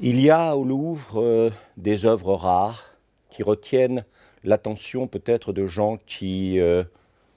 Il y a au Louvre des œuvres rares qui retiennent l'attention peut-être de gens qui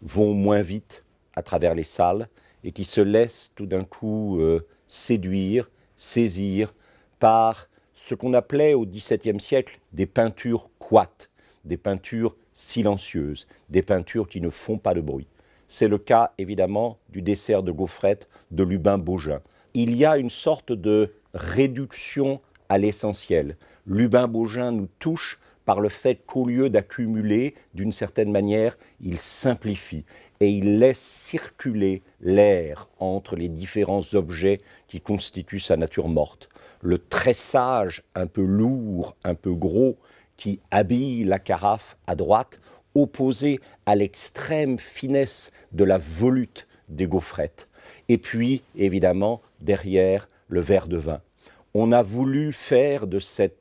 vont moins vite à travers les salles et qui se laissent tout d'un coup séduire, saisir par ce qu'on appelait au XVIIe siècle des peintures coites, des peintures silencieuses, des peintures qui ne font pas de bruit. C'est le cas évidemment du dessert de gaufrette de Lubin Baugin. Il y a une sorte de réduction à l'essentiel. Lubin Baugin nous touche par le fait qu'au lieu d'accumuler, d'une certaine manière, il simplifie et il laisse circuler l'air entre les différents objets qui constituent sa nature morte. Le tressage un peu lourd, un peu gros, qui habille la carafe à droite, opposé à l'extrême finesse de la volute des gaufrettes. Et puis, évidemment, derrière, le verre de vin. On a voulu faire de cette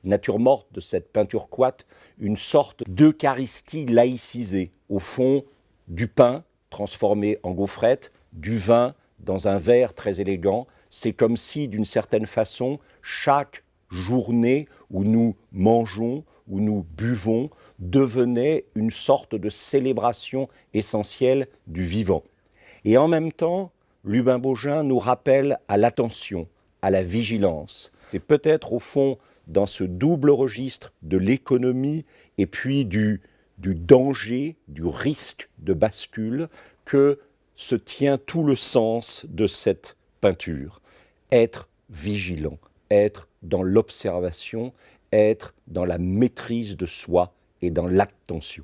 nature morte, de cette peinture coite, une sorte d'eucharistie laïcisée. Au fond, du pain transformé en gaufrette, du vin dans un verre très élégant. C'est comme si, d'une certaine façon, chaque journée où nous mangeons, où nous buvons, devenait une sorte de célébration essentielle du vivant. Et en même temps, Lubin Baugin nous rappelle à l'attention, à la vigilance. C'est peut-être au fond dans ce double registre de l'économie et puis du danger, du risque de bascule que se tient tout le sens de cette peinture. Être vigilant, être dans l'observation, être dans la maîtrise de soi et dans l'attention.